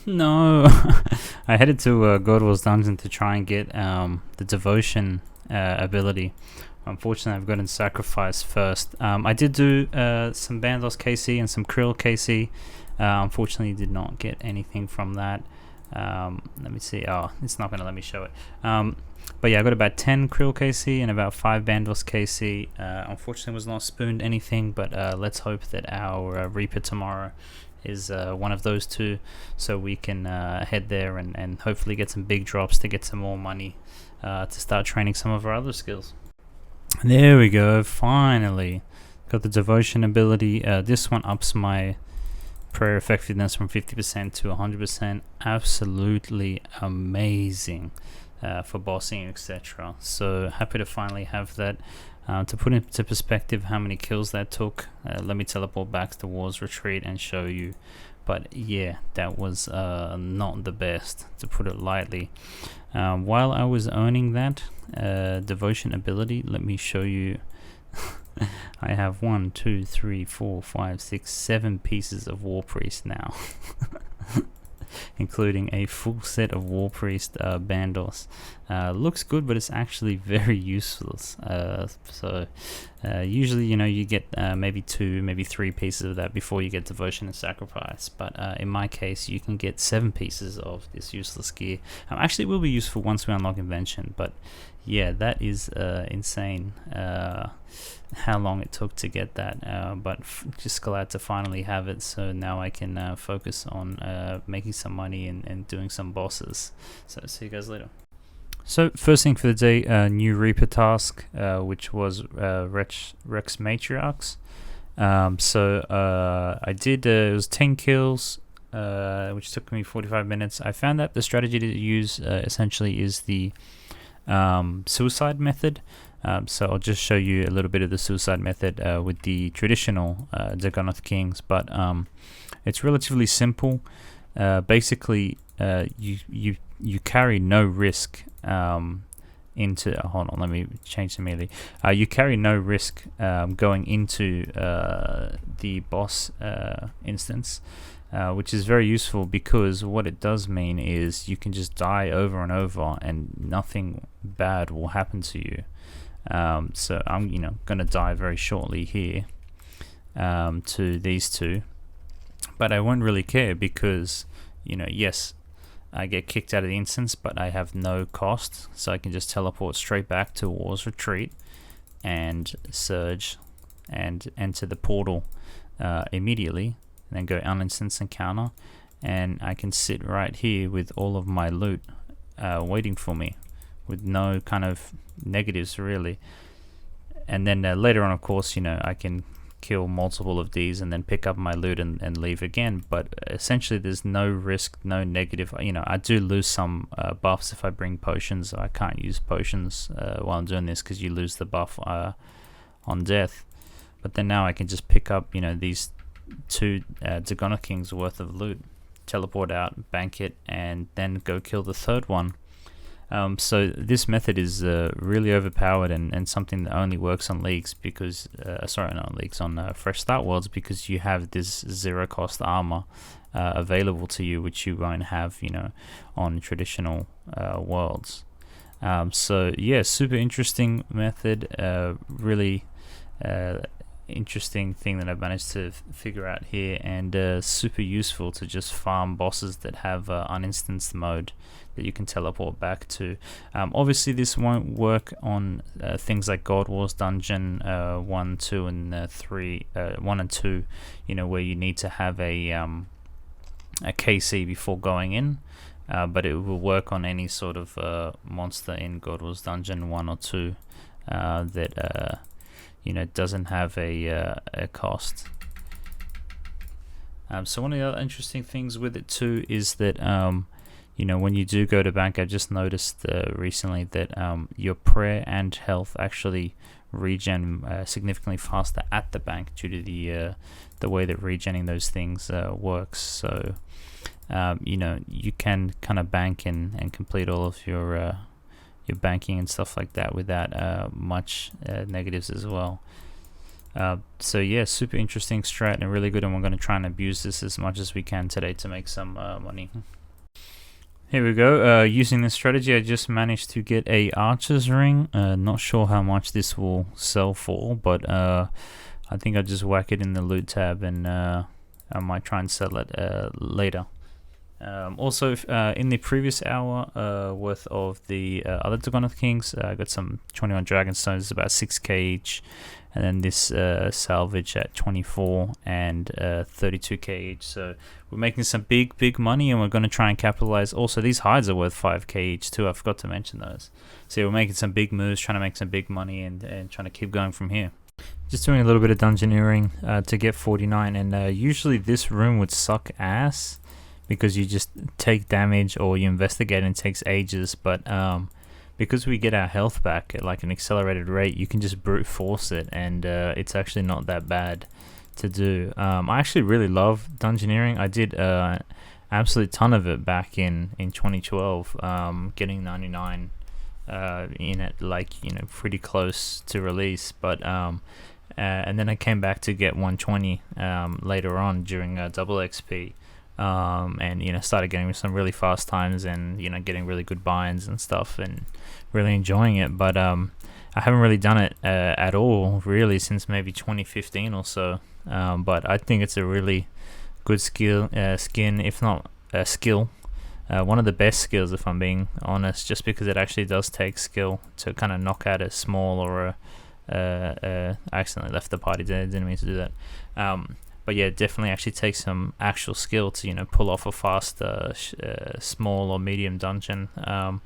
No, I headed to God Wars Dungeon to try and get the devotion ability. Unfortunately, I've gotten sacrifice first. I did do some Bandos KC and some Krill KC. Unfortunately, did not get anything from that. Let me see. Oh, it's not going to let me show it. But yeah, I got about 10 Krill KC and about 5 Bandos KC. Unfortunately, was not spooned anything, but let's hope that our Reaper tomorrow is one of those two, so we can head there and hopefully get some big drops to get some more money to start training some of our other skills. There we go, finally got the devotion ability. This one ups my prayer effectiveness from 50% to 100%. Absolutely amazing for bossing, etc. So happy to finally have that. To put into perspective how many kills that took, let me teleport back to the War's Retreat and show you. But yeah, that was not the best, to put it lightly. While I was earning that devotion ability, let me show you. I have 1, 2, 3, 4, 5, 6, 7 pieces of War Priest now. Including a full set of War Priest Bandos. Looks good, but it's actually very useful. Usually, you get maybe 2, maybe 3 pieces of that before you get Devotion and Sacrifice. But in my case, you can get 7 pieces of this useless gear. Actually, it will be useful once we unlock Invention, but yeah, that is insane. How long it took to get that, but just glad to finally have it, so now I can focus on making some money and doing some bosses. So see you guys later. So first thing for the day, new Reaper task, which was Rex Matriarchs. I did, it was 10 kills, which took me 45 minutes. I found that the strategy to use essentially is the suicide method. So I'll just show you a little bit of the suicide method with the traditional Dagonoth Kings, but it's relatively simple. Basically, you carry no risk into. Hold on, let me change immediately. You carry no risk going into the boss instance. Which is very useful, because what it does mean is you can just die over and over and nothing bad will happen to you. So I'm gonna die very shortly here to these two, but I won't really care, because yes, I get kicked out of the instance, but I have no cost, so I can just teleport straight back to War's Retreat and surge and enter the portal immediately, and then go uninstance encounter, and I can sit right here with all of my loot waiting for me, with no kind of negatives really. And then later on, of course, I can kill multiple of these and then pick up my loot and leave again, but essentially there's no risk, no negative. I do lose some buffs if I bring potions. I can't use potions while I'm doing this, because you lose the buff on death. But then now I can just pick up these 2 Dagonoth Kings worth of loot, teleport out, bank it, and then go kill the third one. So this method is really overpowered and something that only works on leagues, because not leagues, on fresh start worlds, because you have this 0 cost armor available to you, which you won't have on traditional worlds. So yeah, super interesting method, really interesting thing that I've managed to figure out here, and super useful to just farm bosses that have uninstanced mode that you can teleport back to. Obviously this won't work on things like God Wars Dungeon 1, 2 and 3, 1 and 2, where you need to have a KC before going in, but it will work on any sort of monster in God Wars Dungeon 1 or 2 that doesn't have a cost. So one of the other interesting things with it too is that when you do go to bank, I just noticed recently that your prayer and health actually regen significantly faster at the bank, due to the way that regenning those things works. So you can kind of bank and complete all of your banking and stuff like that without much negatives as well. So yeah, super interesting strat and really good, and we're going to try and abuse this as much as we can today to make some money. Here we go. Using this strategy, I just managed to get a archer's ring. Not sure how much this will sell for, but I think I'll just whack it in the loot tab, and I might try and sell it later. Also, in the previous hour worth of the other Dungeoneering Kings, I got some 21 Dragonstones, about 6k each, and then this salvage at 24 and 32k each. So we're making some big money, and we're going to try and capitalize. Also, these hides are worth 5k each too. I forgot to mention those. So yeah, we're making some big moves, trying to make some big money, and trying to keep going from here. Just doing a little bit of dungeoneering to get 49, and usually this room would suck ass, because you just take damage or you investigate and it takes ages, but because we get our health back at like an accelerated rate, you can just brute force it, and it's actually not that bad to do. I actually really love dungeoneering. I did absolute ton of it back in 2012, getting 99 in it, like, you know, pretty close to release, but and then I came back to get 120 later on during double XP. And you know, started getting some really fast times, and you know, getting really good binds and stuff, and really enjoying it. But I haven't really done it at all really since maybe 2015 or so. But I think it's a really good skin, if not a skill. One of the best skills, if I'm being honest, just because it actually does take skill to kind of knock out a small or I accidentally left the party. Didn't mean to do that. But yeah, definitely actually takes some actual skill to, you know, pull off a fast small or medium dungeon. And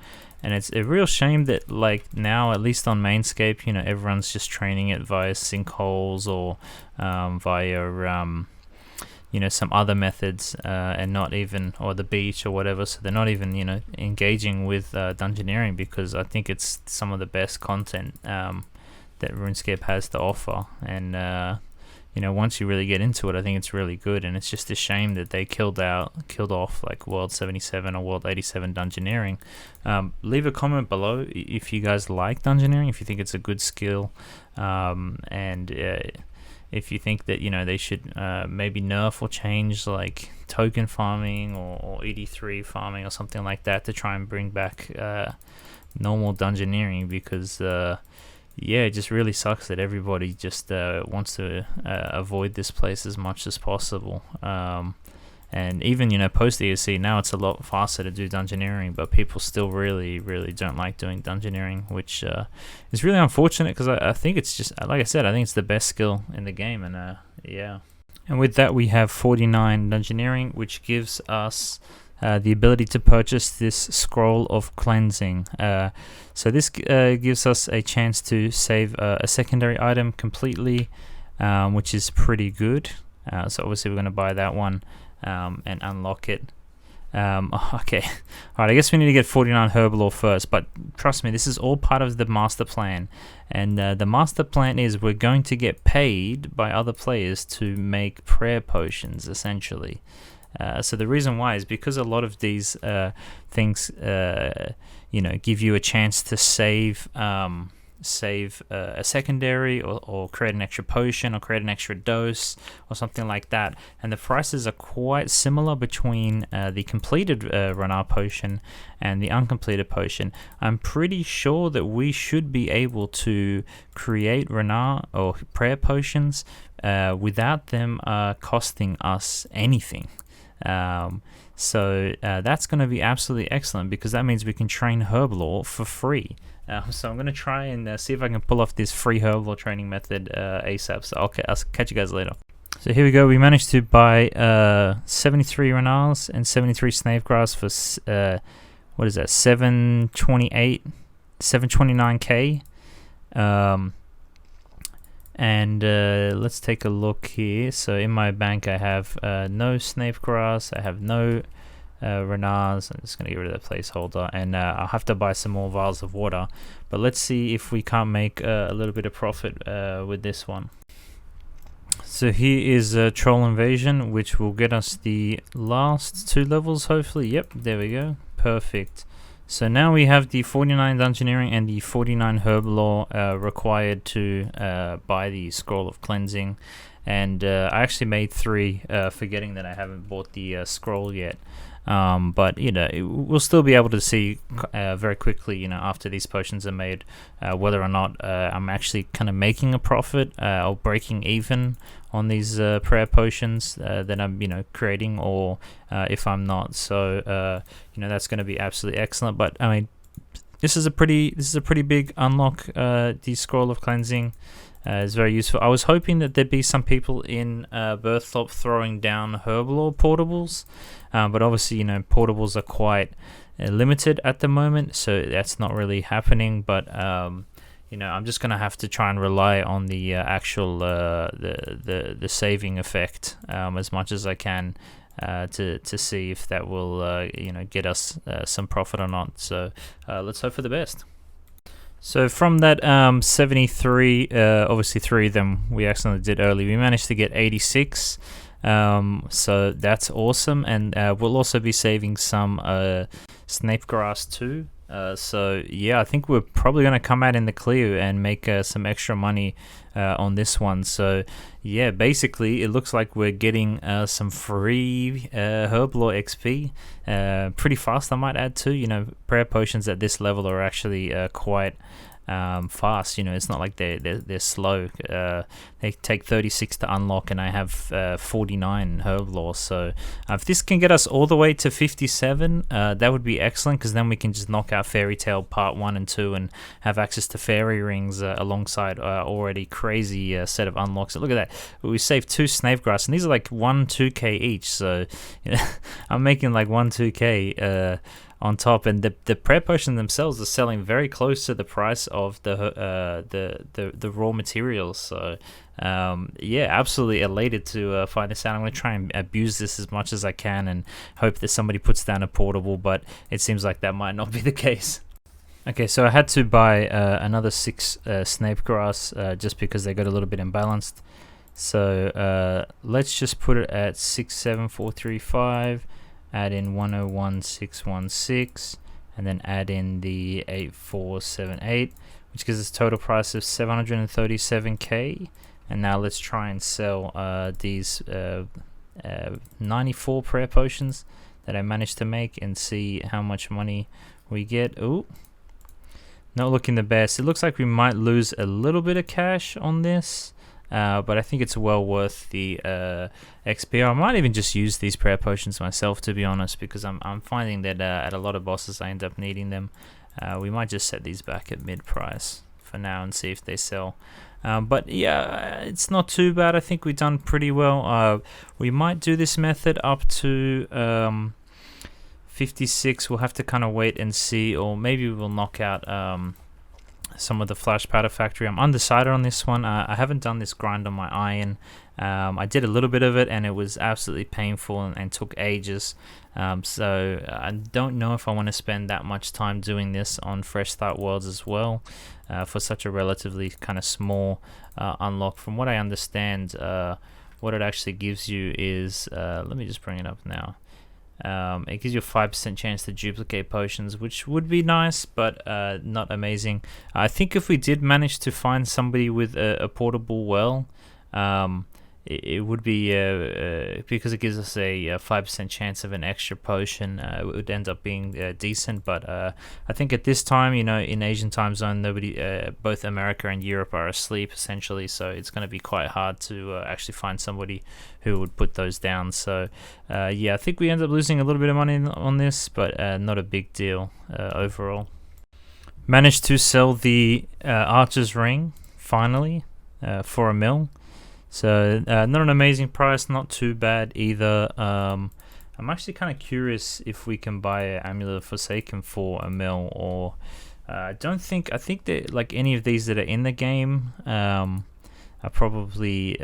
it's a real shame that, like, now, at least on Mainscape, you know, everyone's just training it via sinkholes or via you know, some other methods, and not even, or the beach or whatever. So they're not even, you know, engaging with dungeoneering, because I think it's some of the best content that RuneScape has to offer. And you know, once you really get into it, I think it's really good, and it's just a shame that they killed off like World 77 or World 87 Dungeoneering. Leave a comment below if you guys like Dungeoneering, if you think it's a good skill, and if you think that, you know, they should maybe nerf or change like token farming or ED3 farming or something like that to try and bring back normal Dungeoneering, because yeah, it just really sucks that everybody just wants to avoid this place as much as possible. And even, you know, post ESC, now it's a lot faster to do dungeoneering, but people still really don't like doing dungeoneering, which is really unfortunate, because I think it's just, like I said, I think it's the best skill in the game. And yeah. And with that, we have 49 dungeoneering, which gives us the ability to purchase this scroll of cleansing. So this gives us a chance to save a secondary item completely, which is pretty good. So obviously we're going to buy that one and unlock it. Okay, alright, I guess we need to get 49 herblore first, but trust me, this is all part of the master plan. And the master plan is we're going to get paid by other players to make prayer potions, essentially. So the reason why is because a lot of these things, you know, give you a chance to save a secondary, or create an extra potion, or create an extra dose, or something like that. And the prices are quite similar between the completed Renar potion and the uncompleted potion. I'm pretty sure that we should be able to create Renar or prayer potions without them costing us anything. So that's going to be absolutely excellent, because that means we can train herblore for free. So I'm going to try and see if I can pull off this free herblore training method ASAP. So I'll catch you guys later. So here we go. We managed to buy 73 Renars and 73 Snavegrass for what is that? 729k. And let's take a look here. So in my bank, I have no Snavegrass, I have no Renars. I'm just going to get rid of the placeholder, and I'll have to buy some more vials of water. But let's see if we can't make a little bit of profit with this one. So here is Troll Invasion, which will get us the last 2 levels, hopefully. Yep, there we go. Perfect. So now we have the 49 Dungeoneering and the 49 herblore required to buy the Scroll of Cleansing. And I actually made 3, forgetting that I haven't bought the scroll yet. But you know, we'll still be able to see very quickly, you know, after these potions are made, whether or not I'm actually kind of making a profit or breaking even on these prayer potions that I'm, you know, creating, or if I'm not. So you know, that's going to be absolutely excellent. But I mean, this is a pretty big unlock. The Scroll of Cleansing is very useful. I was hoping that there'd be some people in Berthlop throwing down herblore portables, but obviously, you know, portables are quite limited at the moment, so that's not really happening. But you know, I'm just gonna have to try and rely on the actual the saving effect as much as I can to see if that will you know, get us some profit or not. So let's hope for the best. So from that 73, obviously 3 of them we accidentally did early, we managed to get 86. So that's awesome, and we'll also be saving some snape grass too. So yeah, I think we're probably going to come out in the clear and make some extra money on this one. So yeah, basically it looks like we're getting some free herblore XP pretty fast, I might add too. You know, prayer potions at this level are actually quite fast. You know, it's not like they're slow. They take 36 to unlock, and I have 49 herblore. So if this can get us all the way to 57, that would be excellent, because then we can just knock out Fairy Tale Part 1 and 2 and have access to fairy rings alongside already crazy set of unlocks. Look at that, we saved 2 snapegrass, and these are like 1-2k each. So you know, I'm making like 1-2k on top, and the prayer potions themselves are selling very close to the price of the raw materials. So yeah, absolutely elated to find this out. I'm going to try and abuse this as much as I can and hope that somebody puts down a portable, but it seems like that might not be the case. Okay, so I had to buy another 6 snapegrass just because they got a little bit imbalanced. So let's just put it at 67435. Add in 101616, and then add in the 8478, which gives us a total price of 737k. And now let's try and sell these 94 prayer potions that I managed to make and see how much money we get. Ooh, not looking the best. It looks like we might lose a little bit of cash on this. But I think it's well worth the XP. I might even just use these prayer potions myself, to be honest, because I'm finding that at a lot of bosses I end up needing them. We might just set these back at mid price for now and see if they sell. But yeah, it's not too bad. I think we've done pretty well. We might do this method up to 56. We'll have to kind of wait and see, or maybe we'll knock out some of the flash powder factory. I'm undecided on this one. I haven't done this grind on my iron. I did a little bit of it, and it was absolutely painful and took ages. So I don't know if I want to spend that much time doing this on Fresh Start Worlds as well, for such a relatively kind of small unlock. From what I understand, what it actually gives you is, let me just bring it up now. It gives you a 5% chance to duplicate potions, which would be nice, but not amazing. I think if we did manage to find somebody with a portable well, it would be, because it gives us a 5% chance of an extra potion, it would end up being decent. But I think at this time, you know, in Asian time zone, both America and Europe are asleep essentially, so it's going to be quite hard to actually find somebody who would put those down. So yeah, I think we end up losing a little bit of money on this, but not a big deal overall. Managed to sell the Archer's Ring finally for $1 mil. So not an amazing price, not too bad either. I'm actually kind of curious if we can buy an Amulet of Forsaken for $1 mil, or I think that like any of these that are in the game are probably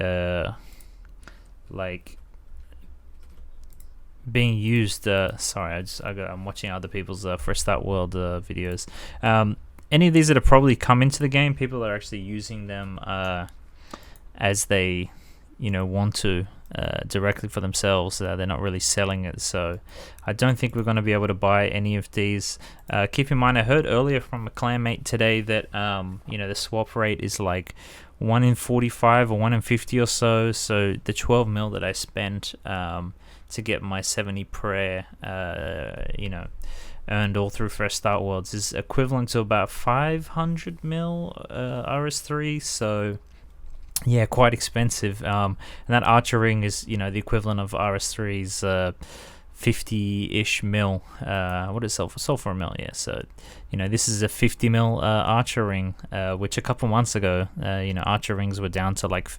like being used. Sorry, I'm watching other people's Fresh Start World videos. Any of these that have probably come into the game, people are actually using them as they, want to directly for themselves. They're not really selling it, so I don't think we're going to be able to buy any of these. Keep in mind, I heard earlier from a clanmate today that the swap rate is like 1 in 45 or 1 in 50 or so. So the 12 mil that I spent to get my 70 prayer, earned all through Fresh Start Worlds is equivalent to about 500 mil RS3. So yeah, quite expensive. And that Archer ring is, the equivalent of RS3's 50-ish mil. What is it sell for a mil? Yeah, so this is a 50 mil Archer ring, which a couple months ago, Archer rings were down to like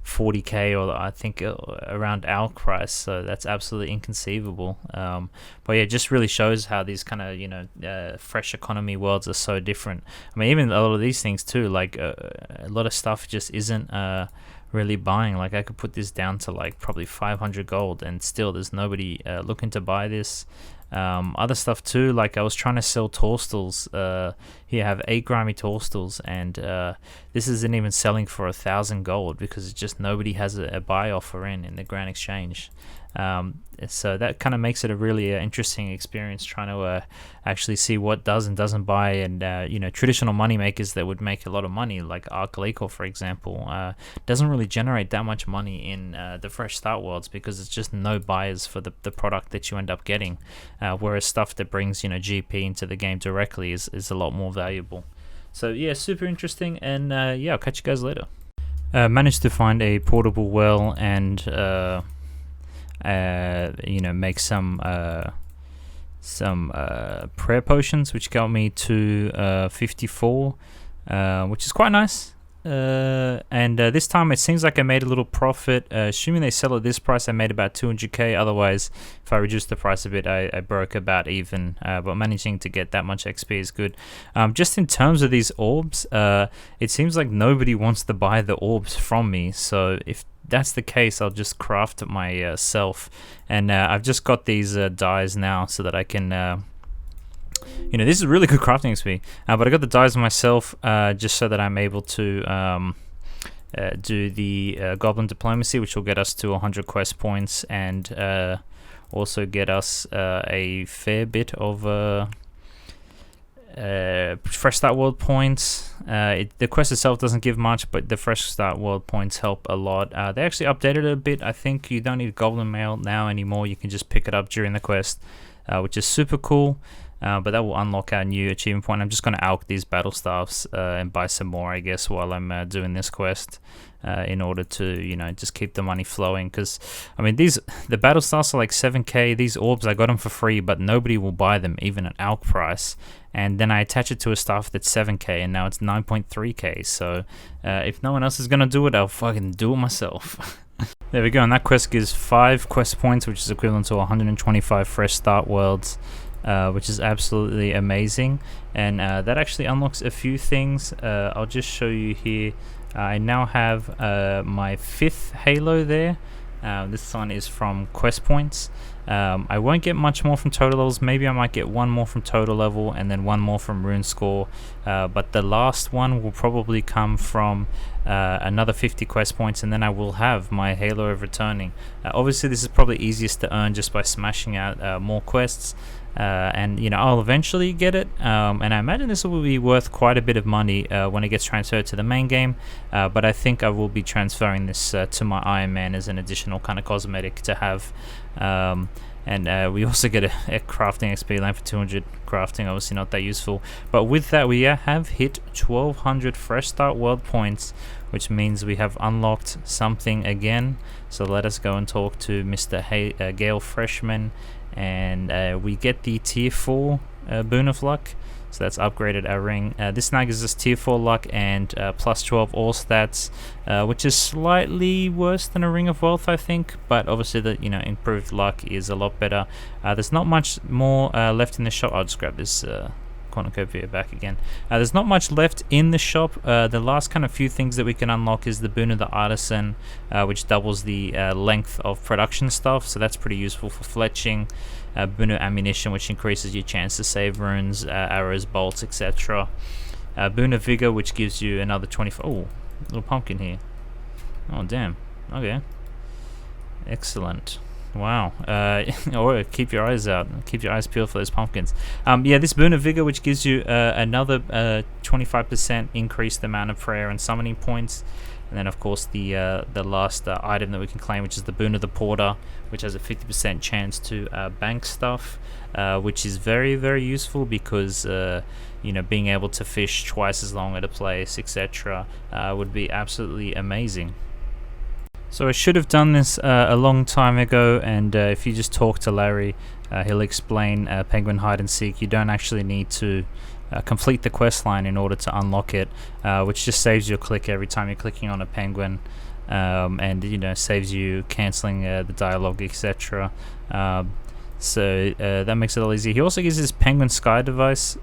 40k, or I think around our price. So that's absolutely inconceivable. But yeah, it just really shows how these kind of fresh economy worlds are so different. I mean, even a lot of these things too, like a lot of stuff just isn't really buying. Like I could put this down to like probably 500 gold and still there's nobody looking to buy this. Other stuff too, like I was trying to sell Torstals. Here I have 8 grimy Torstals, and this isn't even selling for 1,000 gold because it's just nobody has a buy offer in the Grand Exchange. So that kind of makes it a really interesting experience trying to actually see what does and doesn't buy. And traditional money makers that would make a lot of money, like Arc Leaker, for example, doesn't really generate that much money in the Fresh Start Worlds because it's just no buyers for the product that you end up getting, whereas stuff that brings GP into the game directly is a lot more valuable. So yeah, super interesting, and I'll catch you guys later. Managed to find a portable well and make some prayer potions, which got me to 54, which is quite nice. And this time it seems like I made a little profit. Assuming they sell at this price, I made about 200k. Otherwise, if I reduce the price a bit, I broke about even. But managing to get that much XP is good. Just in terms of these orbs, it seems like nobody wants to buy the orbs from me. So if that's the case, I'll just craft it myself. And I've just got these dyes now so that I can... this is really good crafting XP, but I got the dyes myself just so that I'm able to do the Goblin Diplomacy, which will get us to 100 quest points and also get us a fair bit of Fresh Start World points. The quest itself doesn't give much, but the Fresh Start World points help a lot. They actually updated it a bit. I think you don't need Goblin Mail now anymore. You can just pick it up during the quest, which is super cool. But that will unlock our new achievement point. I'm just going to alch these battle staffs and buy some more, I guess, while I'm doing this quest in order to, just keep the money flowing. Because, I mean, the battle staffs are like 7k. These orbs, I got them for free, but nobody will buy them, even at alch price. And then I attach it to a staff that's 7k, and now it's 9.3k. So if no one else is going to do it, I'll fucking do it myself. There we go, and that quest gives 5 quest points, which is equivalent to 125 Fresh Start Worlds. Which is absolutely amazing, and that actually unlocks a few things. I'll just show you here. I now have my 5th Halo there. This one is from quest points. I won't get much more from total levels. Maybe I might get 1 more from total level and then 1 more from rune score, but the last one will probably come from another 50 quest points, and then I will have my Halo of Returning. Obviously this is probably easiest to earn just by smashing out more quests. And I'll eventually get it, and I imagine this will be worth quite a bit of money when it gets transferred to the main game, but I think I will be transferring this to my Iron Man as an additional kind of cosmetic to have. And we also get a crafting XP line for 200 crafting, obviously not that useful, but with that we have hit 1200 Fresh Start World points, which means we have unlocked something again. So let us go and talk to Mr. Gale Freshman, and we get the tier 4 Boon of Luck. So that's upgraded our ring. This now gives us tier 4 luck and plus 12 all stats, which is slightly worse than a Ring of Wealth, I think, but obviously the improved luck is a lot better. There's not much more left in the shop. I'll just grab this cornucopia back again. There's not much left in the shop. The last kind of few things that we can unlock is the Boon of the Artisan, which doubles the length of production stuff, so that's pretty useful for fletching. Boon of Ammunition, which increases your chance to save runes, arrows, bolts, etc. Boon of Vigor, which gives you another 24. Oh, little pumpkin here. Oh damn, Okay. Excellent. Wow. Or keep your eyes out. Keep your eyes peeled for those pumpkins. Yeah, this Boon of Vigor, which gives you another 25% increased amount of prayer and summoning points. And then, of course, the last item that we can claim, which is the Boon of the Porter, which has a 50% chance to bank stuff, which is very, very useful because, being able to fish twice as long at a place, etc., would be absolutely amazing. So I should have done this a long time ago, and if you just talk to Larry, he'll explain Penguin Hide and Seek. You don't actually need to complete the quest line in order to unlock it, which just saves you a click every time you're clicking on a penguin, and saves you cancelling the dialogue, etc. So that makes it a lot easier. He also gives this Penguin spy device,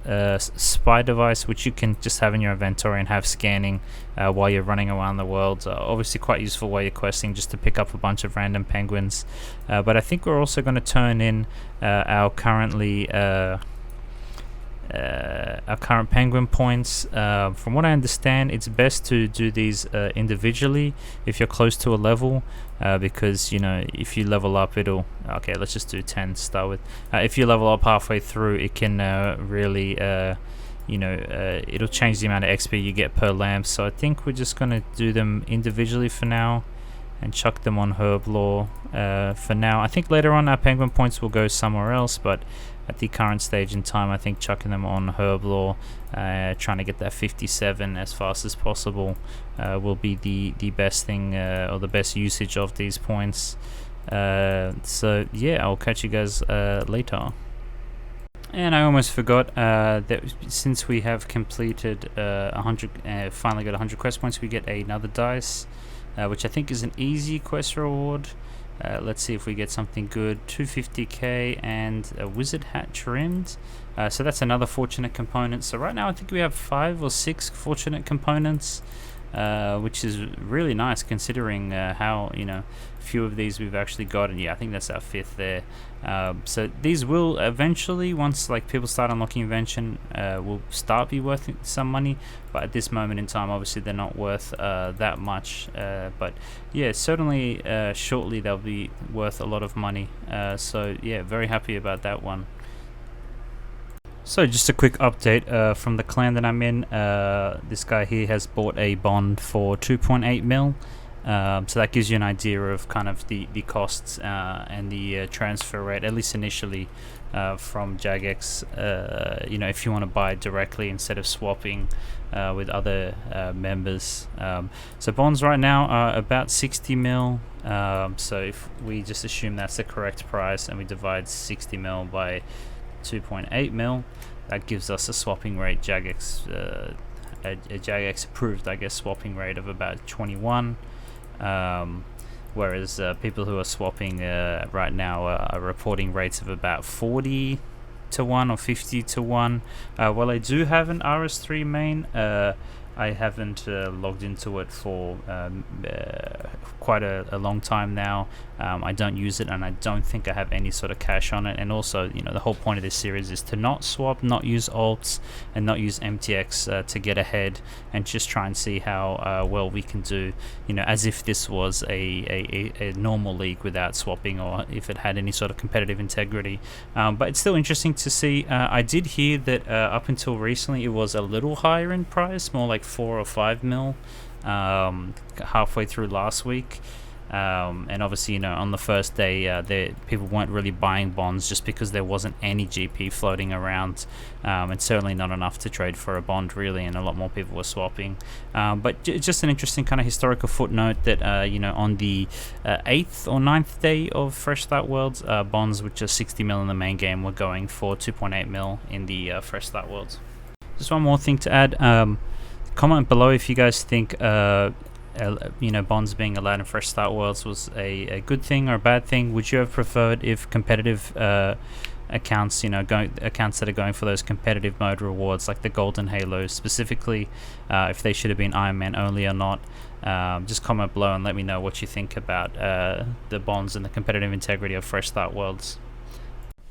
which you can just have in your inventory and have scanning while you're running around the world. Obviously quite useful while you're questing, just to pick up a bunch of random penguins. But I think we're also going to turn in our current penguin points. From what I understand, it's best to do these individually if you're close to a level, because if you level up, okay, let's just do 10 to start with. If you level up halfway through, it can really it'll change the amount of XP you get per lamp. So I think we're just going to do them individually for now and chuck them on herblore for now. I think later on our penguin points will go somewhere else, but at the current stage in time, I think chucking them on herblore, trying to get that 57 as fast as possible, will be the best thing, or the best usage of these points. So yeah, I'll catch you guys later. And I almost forgot that since we have completed 100, finally got 100 quest points, we get another dice, which I think is an easy quest reward. Let's see if we get something good. 250k and a wizard hat trimmed. So that's another fortunate component. So right now I think we have 5 or 6 fortunate components, which is really nice considering how few of these we've actually got. And yeah, I think that's our 5th there. So these will eventually, once people start unlocking invention, will start be worth some money, but at this moment in time obviously they're not worth that much, but yeah, certainly shortly they'll be worth a lot of money. So yeah, very happy about that one. So just a quick update from the clan that I'm in. This guy here has bought a bond for 2.8 mil. So that gives you an idea of kind of the costs and the transfer rate, at least initially, from Jagex. If you want to buy directly instead of swapping with other members. So bonds right now are about 60 mil. So if we just assume that's the correct price and we divide 60 mil by 2.8 mil, that gives us a swapping rate, Jagex, a Jagex approved, I guess, swapping rate of about 21. Whereas people who are swapping right now are reporting rates of about 40 to 1 or 50 to 1. While I do have an RS3 main, I haven't logged into it for quite a long time now. I don't use it, and I don't think I have any sort of cash on it. And also, the whole point of this series is to not swap, not use alts, and not use MTX to get ahead, and just try and see how well we can do, as if this was a normal league without swapping, or if it had any sort of competitive integrity. But it's still interesting to see. I did hear that up until recently it was a little higher in price, more like 4 or 5 mil, halfway through last week. And obviously, on the first day, people weren't really buying bonds just because there wasn't any GP floating around, and certainly not enough to trade for a bond, really, and a lot more people were swapping. But just an interesting kind of historical footnote that, on the 8th or 9th day of Fresh Start Worlds, bonds which are 60 mil in the main game were going for 2.8 mil in the Fresh Start Worlds. Just one more thing to add. Comment below if you guys think bonds being allowed in Fresh Start Worlds was a good thing or a bad thing. Would you have preferred if competitive accounts, accounts that are going for those competitive mode rewards like the Golden Halos specifically, if they should have been Iron Man only or not? Just comment below and let me know what you think about the bonds and the competitive integrity of Fresh Start Worlds.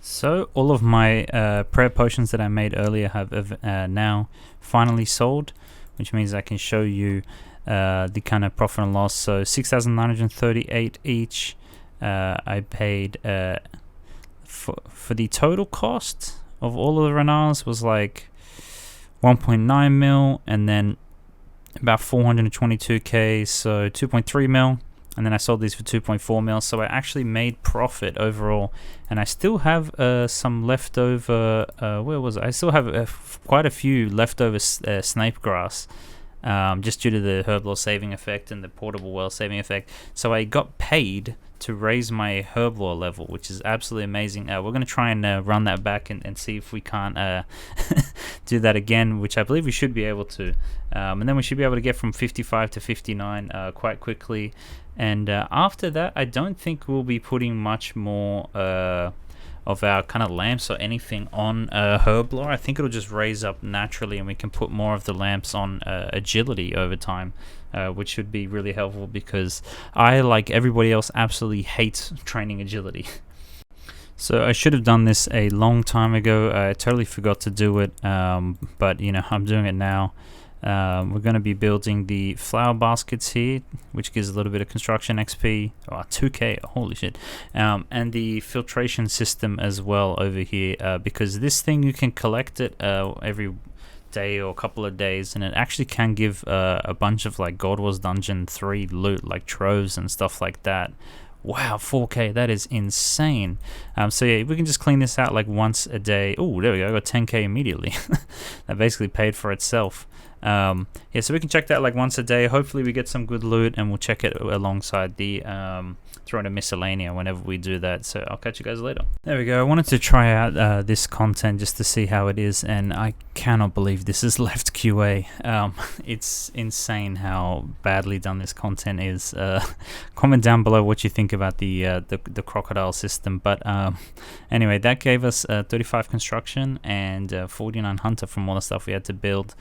So all of my prayer potions that I made earlier have now finally sold, which means I can show you the kind of profit and loss. So 6,938 each. I paid for the total cost of all of the renars was like 1.9 mil, and then about 422k, so 2.3 mil, and then I sold these for 2.4 mil. So I actually made profit overall, and I still have some leftover. Where was it? I still have quite a few leftover snape grass, just due to the herblore saving effect and the portable well saving effect. So I got paid to raise my herblore level, which is absolutely amazing. We're going to try and run that back and see if we can't do that again, which I believe we should be able to. And then we should be able to get from 55 to 59 quite quickly. And after that, I don't think we'll be putting much more of our kind of lamps or anything on herblore. I think it'll just raise up naturally, and we can put more of the lamps on agility over time, which should be really helpful, because I, like everybody else, absolutely hate training agility. So I should have done this a long time ago. I totally forgot to do it, but you know, I'm doing it now. We're going to be building the flower baskets here, which gives a little bit of construction XP. 2k, holy shit. And the filtration system as well over here, because this thing, you can collect it every day or a couple of days, and it actually can give a bunch of like God Wars Dungeon 3 loot, like troves and stuff like that. Wow, 4k, that is insane. So yeah, we can just clean this out like once a day. Oh, there we go, I got 10k immediately. That basically paid for itself. Yeah, so we can check that like once a day. Hopefully we get some good loot, and we'll check it alongside the throwing a miscellaneous whenever we do that. So I'll catch you guys later. There we go. I wanted to try out this content just to see how it is, and I cannot believe this is left QA. It's insane how badly done this content is. Comment down below what you think about the crocodile system. But anyway, that gave us 35 construction and 49 hunter from all the stuff we had to build.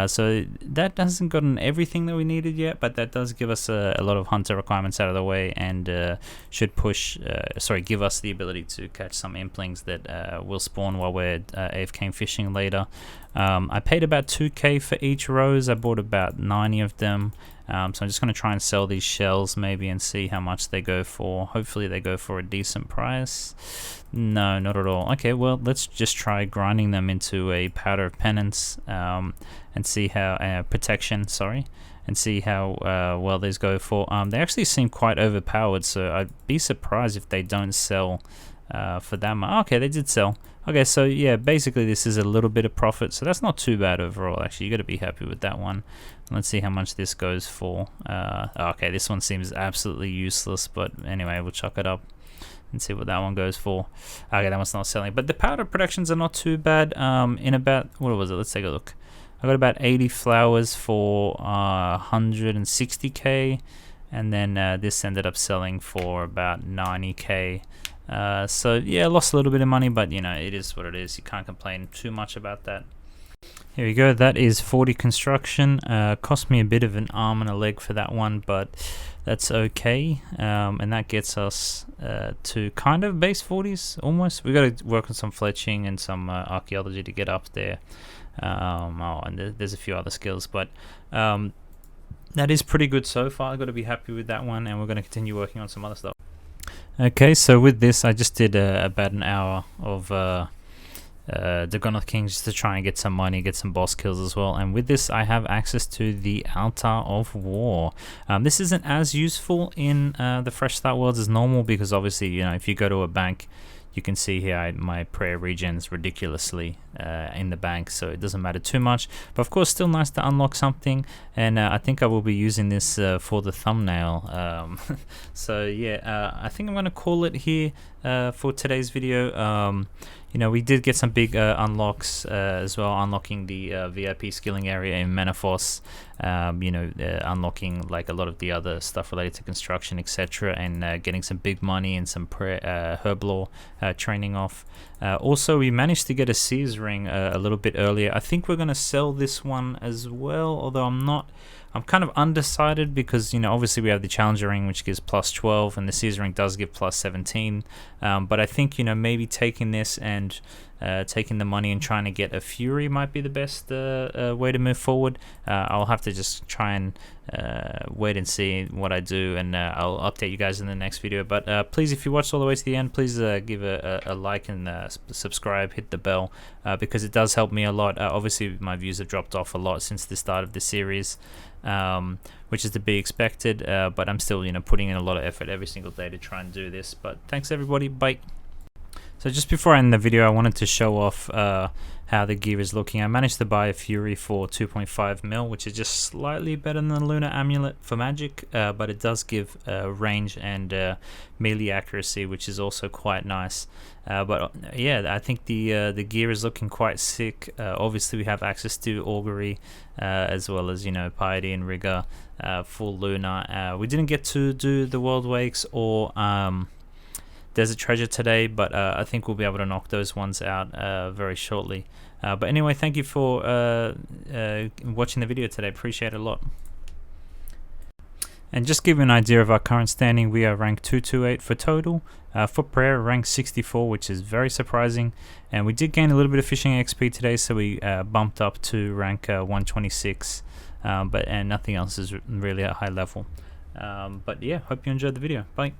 So that hasn't gotten everything that we needed yet, but that does give us a lot of hunter requirements out of the way, and should give us the ability to catch some implings that will spawn while we're AFK fishing later. I paid about 2k for each rose. I bought about 90 of them. So I'm just going to try and sell these shells maybe and see how much they go for. Hopefully they go for a decent price. No, not at all. Okay, well, let's just try grinding them into a powder of penance, and see how protection, sorry, and see how well these go for. They actually seem quite overpowered, so I'd be surprised if they don't sell for that much. Okay, they did sell. Okay, so yeah, basically this is a little bit of profit, so that's not too bad overall. Actually, you got to be happy with that one. Let's see how much this goes for. Okay, this one seems absolutely useless, but anyway, we'll chuck it up and see what that one goes for. Okay, that one's not selling, but the powder productions are not too bad. In about, what was it? Let's take a look. I got about 80 flowers for 160k, and then this ended up selling for about 90k. So yeah, I lost a little bit of money, but you know, it is what it is. You can't complain too much about that. Here we go, that is 40 construction. Cost me a bit of an arm and a leg for that one, but that's okay. And that gets us to kind of base 40s almost. We got to work on some fletching and some archaeology to get up there. And there's a few other skills, but that is pretty good so far. I've got to be happy with that one, and we're going to continue working on some other stuff. Okay, so with this, I just did about an hour of Dagon King just to try and get some money, get some boss kills as well. And with this, I have access to the Altar of War. This isn't as useful in the Fresh Start worlds as normal, because obviously, you know, if you go to a bank, you can see here my prayer regens ridiculously in the bank, so it doesn't matter too much. But of course, still nice to unlock something, and I think I will be using this for the thumbnail. So yeah, I think I'm going to call it here for today's video. You know, we did get some big unlocks as well, unlocking the VIP skilling area in Menafos, you know, unlocking like a lot of the other stuff related to construction, etc., and getting some big money and some herblore training off. Also, we managed to get a Sears ring a little bit earlier. I think we're going to sell this one as well, although I'm kind of undecided, because, you know, obviously we have the Challenger ring, which gives plus 12, and the Sears ring does give plus 17. But I think, you know, maybe taking this and taking the money and trying to get a Fury might be the best way to move forward. I'll have to just try and wait and see what I do, and I'll update you guys in the next video. But please, if you watched all the way to the end, please give a like and subscribe, hit the bell, because it does help me a lot. Obviously my views have dropped off a lot since the start of the series, which is to be expected, but I'm still putting in a lot of effort every single day to try and do this. But thanks everybody, bye. So just before I end the video, I wanted to show off how the gear is looking. I managed to buy a Fury for 2.5 mil, which is just slightly better than the Lunar Amulet for magic, but it does give range and melee accuracy, which is also quite nice. But yeah, I think the gear is looking quite sick. Obviously we have access to augury, as well as piety and rigor, full lunar. We didn't get to do the world wakes or desert treasure today, but I think we'll be able to knock those ones out very shortly. But anyway, thank you for watching the video today. Appreciate it a lot. And just give you an idea of our current standing, we are rank 228 for total. For prayer, rank 64, which is very surprising. And we did gain a little bit of fishing XP today, so we bumped up to rank 126. And nothing else is really at high level. But yeah, hope you enjoyed the video. Bye.